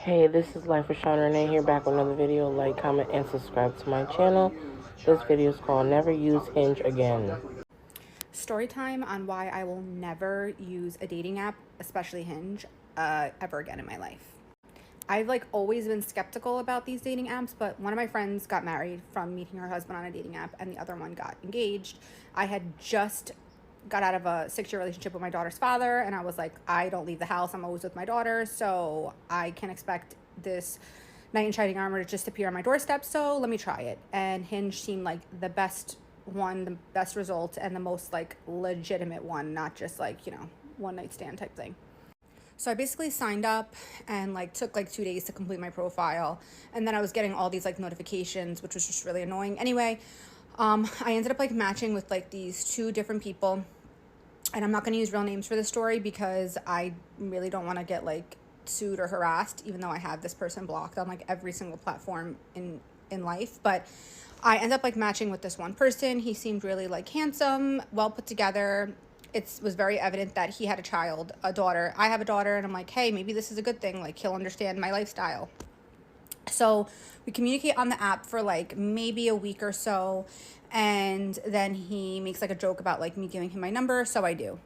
Hey, this is Life with Sean Renee here, back with another video. Like, comment, and subscribe to my channel. This video is called Never Use Hinge Again. Story time on why I will never use a dating app, especially Hinge, ever again in my life. I've always been skeptical about these dating apps, but one of my friends got married from meeting her husband on a dating app, and the other one got engaged. I had just got out of a 6-year relationship with my daughter's father, and I was like, I don't leave the house. I'm always with my daughter, so I can't expect this knight in shining armor to just appear on my doorstep, so let me try it. And Hinge seemed like the best one, the best result, and the most legitimate one, not just one night stand type thing. So I basically signed up and took 2 days to complete my profile, and then I was getting all these notifications, which was just really annoying. Anyway, I ended up matching with these 2 different people, and I'm not going to use real names for this story because I really don't want to get sued or harassed, even though I have this person blocked on every single platform in life. But I ended up matching with this one person. He seemed really handsome, well put together. It was very evident that he had a daughter. I have a daughter, and I'm like, hey, maybe this is a good thing. He'll understand my lifestyle. So we communicate on the app for maybe a week or so, and then he makes a joke about me giving him my number, so I do.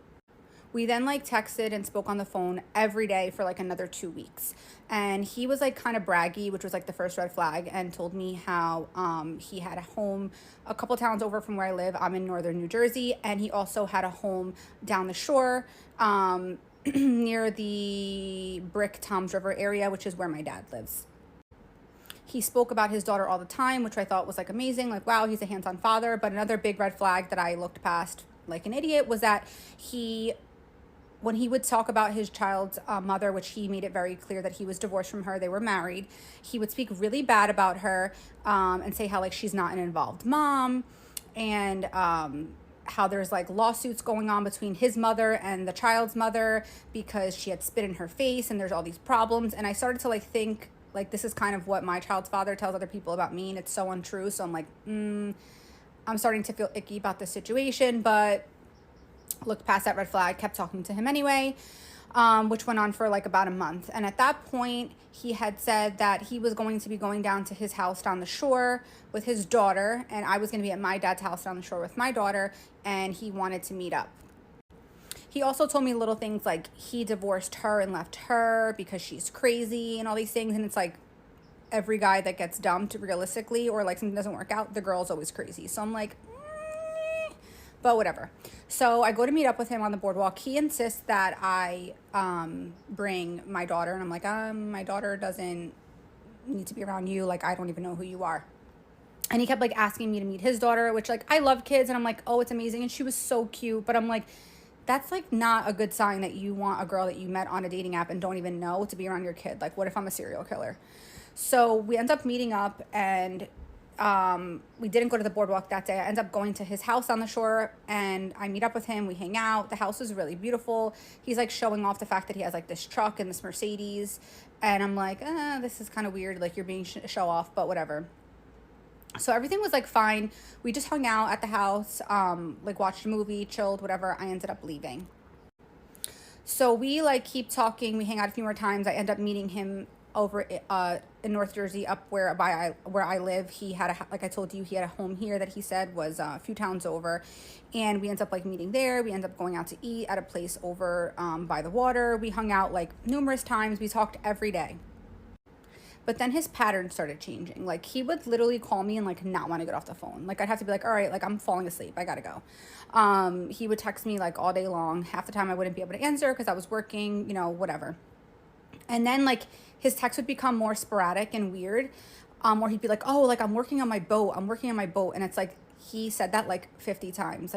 We then texted and spoke on the phone every day for another 2 weeks. And he was kind of braggy, which was the first red flag, and told me how he had a home a couple towns over from where I live. I'm in northern New Jersey, and he also had a home down the shore near the Brick Toms River area, which is where my dad lives. He spoke about his daughter all the time, which I thought was amazing. Wow, he's a hands-on father. But another big red flag that I looked past like an idiot was that when he would talk about his child's mother, which he made it very clear that he was divorced from her, they were married, he would speak really bad about her and say how she's not an involved mom, and how there's lawsuits going on between his mother and the child's mother because she had spit in her face, and there's all these problems. And I started to think this is kind of what my child's father tells other people about me, and it's so untrue. So I'm I'm starting to feel icky about the situation, but looked past that red flag, kept talking to him anyway, which went on for about a month. And at that point, he had said that he was going to be going down to his house down the shore with his daughter, and I was going to be at my dad's house down the shore with my daughter, and he wanted to meet up. He also told me little things like he divorced her and left her because she's crazy and all these things. And it's every guy that gets dumped realistically, or something doesn't work out, the girl's always crazy. So I'm but whatever. So I go to meet up with him on the boardwalk. He insists that I bring my daughter, and I'm like, my daughter doesn't need to be around you. I don't even know who you are. And he kept asking me to meet his daughter, which I love kids, and I'm like, oh, it's amazing, and she was so cute. But I'm like, that's not a good sign that you want a girl that you met on a dating app and don't even know to be around your kid. What if I'm a serial killer? So we end up meeting up, and we didn't go to the boardwalk that day. I ended up going to his house on the shore, and I meet up with him. We hang out. The house is really beautiful. He's showing off the fact that he has this truck and this Mercedes, and I'm like, this is kind of weird. You're being show off, but whatever. So everything was fine. We just hung out at the house, watched a movie, chilled, whatever. I ended up leaving. So we keep talking. We hang out a few more times. I end up meeting him over in North Jersey, up where I live. He had like I told you, he had a home here that he said was a few towns over, and we ended up meeting there. We ended up going out to eat at a place over by the water. We hung out numerous times. We talked every day. But then his pattern started changing. He would literally call me and not want to get off the phone. I'd have to be all right, I'm falling asleep, I gotta go. He would text me all day long. Half the time I wouldn't be able to answer because I was working, whatever. And then his texts would become more sporadic and weird, where he'd be oh, I'm working on my boat, and it's he said that 50 times.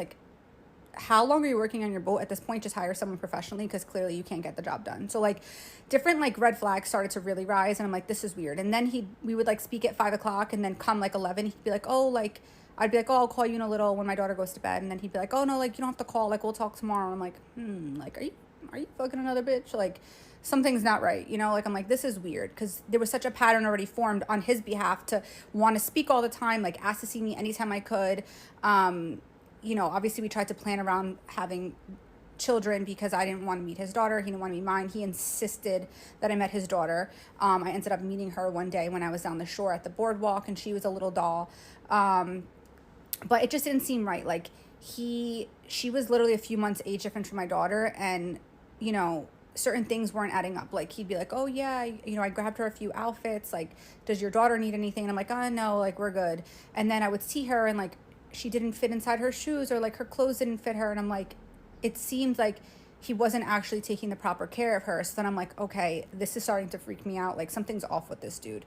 How long are you working on your boat? At this point, just hire someone professionally, because clearly you can't get the job done. So different red flags started to really rise, and I'm this is weird. And then we would speak at 5 o'clock, and then come 11, he'd be oh, I'd be oh, I'll call you in a little when my daughter goes to bed. And then he'd be oh, no, you don't have to call, we'll talk tomorrow. And I'm are you fucking another bitch? Something's not right, I'm this is weird, because there was such a pattern already formed on his behalf to want to speak all the time, ask to see me anytime I could. Obviously we tried to plan around having children because I didn't want to meet his daughter. He didn't want to meet mine. He insisted that I met his daughter. I ended up meeting her one day when I was down the shore at the boardwalk, and she was a little doll. But it just didn't seem right. Like, she was literally a few months age difference from my daughter, and, you know, certain things weren't adding up. Like, he'd be like, oh yeah, you know, I grabbed her a few outfits, like, does your daughter need anything? And I'm like, oh no, like, we're good. And then I would see her, and like, she didn't fit inside her shoes, or like her clothes didn't fit her, and I'm like, it seemed like he wasn't actually taking the proper care of her. So then I'm like, okay, this is starting to freak me out. Like, something's off with this dude.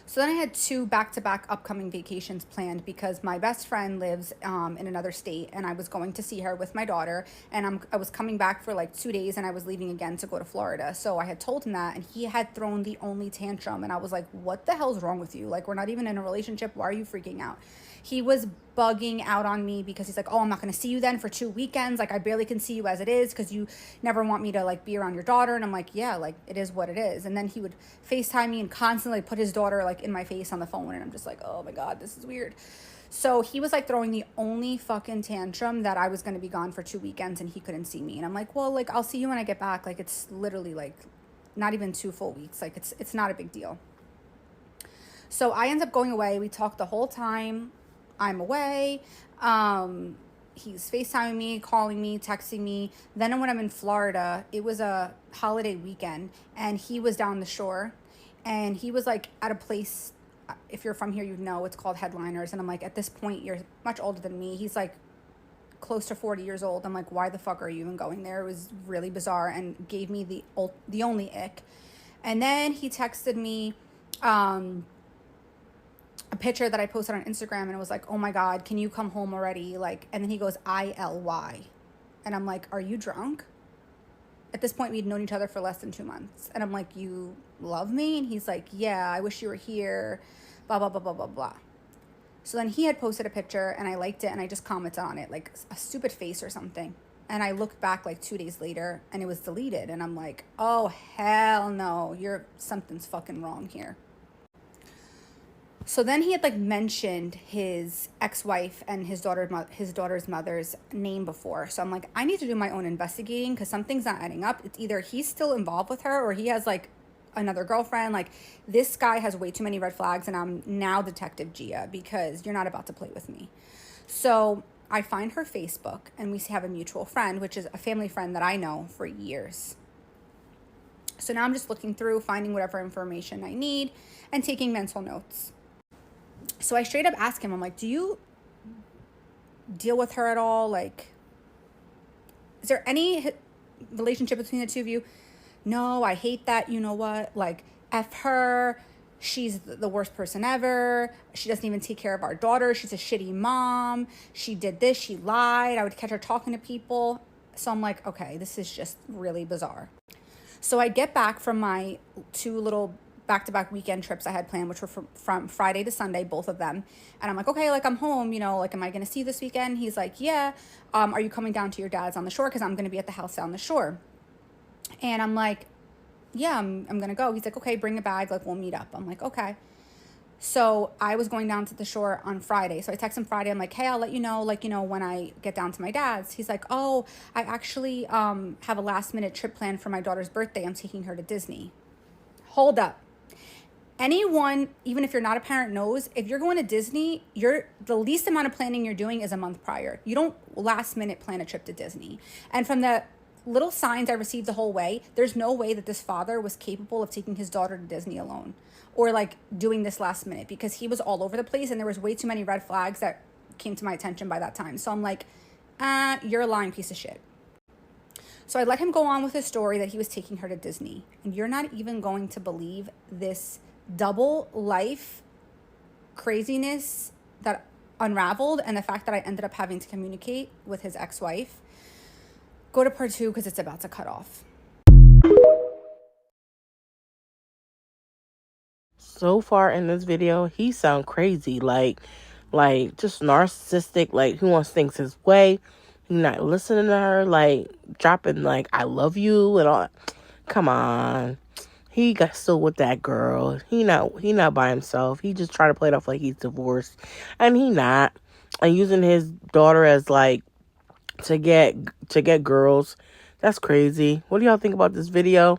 So then I had 2 back-to-back upcoming vacations planned because my best friend lives in another state, and I was going to see her with my daughter, and I was coming back for like 2 days, and I was leaving again to go to Florida. So I had told him that, and he had thrown the only tantrum, and I was like, what the hell's wrong with you? Like, we're not even in a relationship. Why are you freaking out? He was bugging out on me because he's like, oh, I'm not going to see you then for 2 weekends. Like, I barely can see you as it is because you never want me to, like, be around your daughter. And I'm like, yeah, like, it is what it is. And then he would FaceTime me and constantly put his daughter, like, in my face on the phone. And I'm just like, oh, my God, this is weird. So he was, like, throwing the only fucking tantrum that I was going to be gone for 2 weekends and he couldn't see me. And I'm like, well, like, I'll see you when I get back. Like, it's literally, like, not even 2 full weeks. Like, it's not a big deal. So I end up going away. We talked the whole time I'm away. He's FaceTiming me, calling me, texting me. Then when I'm in Florida, it was a holiday weekend, and he was down the shore, and he was like at a place, if you're from here, you know, it's called Headliners. And I'm like, at this point, you're much older than me. He's like close to 40 years old. I'm like, why the fuck are you even going there? It was really bizarre and gave me the only ick. And then he texted me, a picture that I posted on Instagram, and it was like, oh my God, can you come home already? Like, and then he goes, ILY. And I'm like, are you drunk? At this point, we'd known each other for less than 2 months. And I'm like, you love me? And he's like, yeah, I wish you were here, blah, blah, blah, blah, blah, blah. So then he had posted a picture, and I liked it, and I just commented on it, like a stupid face or something. And I looked back like 2 days later, and it was deleted. And I'm like, oh, hell no, something's fucking wrong here. So then he had like mentioned his ex-wife and his daughter's mother's name before. So I'm like, I need to do my own investigating because something's not adding up. It's either he's still involved with her or he has like another girlfriend. Like, this guy has way too many red flags, and I'm now Detective Gia because you're not about to play with me. So I find her Facebook, and we have a mutual friend, which is a family friend that I know for years. So now I'm just looking through, finding whatever information I need and taking mental notes. So I straight up ask him, I'm like, do you deal with her at all? Like, is there any relationship between the two of you? No, I hate that. You know what? Like, F her. She's the worst person ever. She doesn't even take care of our daughter. She's a shitty mom. She did this. She lied. I would catch her talking to people. So I'm like, okay, this is just really bizarre. So I get back from my 2 little back-to-back weekend trips I had planned, which were from Friday to Sunday, both of them. And I'm like, okay, like, I'm home, you know, like, am I going to see you this weekend? He's like, yeah. Are you coming down to your dad's on the shore? Because I'm going to be at the house down the shore. And I'm like, yeah, I'm going to go. He's like, okay, bring a bag. Like, we'll meet up. I'm like, okay. So I was going down to the shore on Friday. So I text him Friday. I'm like, hey, I'll let you know, like, you know, when I get down to my dad's. He's like, oh, I actually have a last-minute trip planned for my daughter's birthday. I'm taking her to Disney. Hold up. Anyone, even if you're not a parent, knows if you're going to Disney, the least amount of planning you're doing is a month prior. You don't last minute plan a trip to Disney. And from the little signs I received the whole way, there's no way that this father was capable of taking his daughter to Disney alone or like doing this last minute, because he was all over the place and there was way too many red flags that came to my attention by that time. So I'm like, you're a lying piece of shit. So I let him go on with his story that he was taking her to Disney. And you're not even going to believe this double life craziness that unraveled, and the fact that I ended up having to communicate with his ex-wife. Go to part 2 because it's about to cut off. So far in this video, he sound crazy, like just narcissistic, like who wants things his way. He not listening to her, like dropping like I love you and all. Come on. He got still with that girl. He not by himself. He just trying to play it off like he's divorced. And he not. And using his daughter as like to get girls. That's crazy. What do y'all think about this video?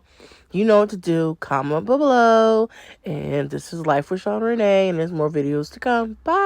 You know what to do. Comment below. And this is Life with Sean Renee, and there's more videos to come. Bye.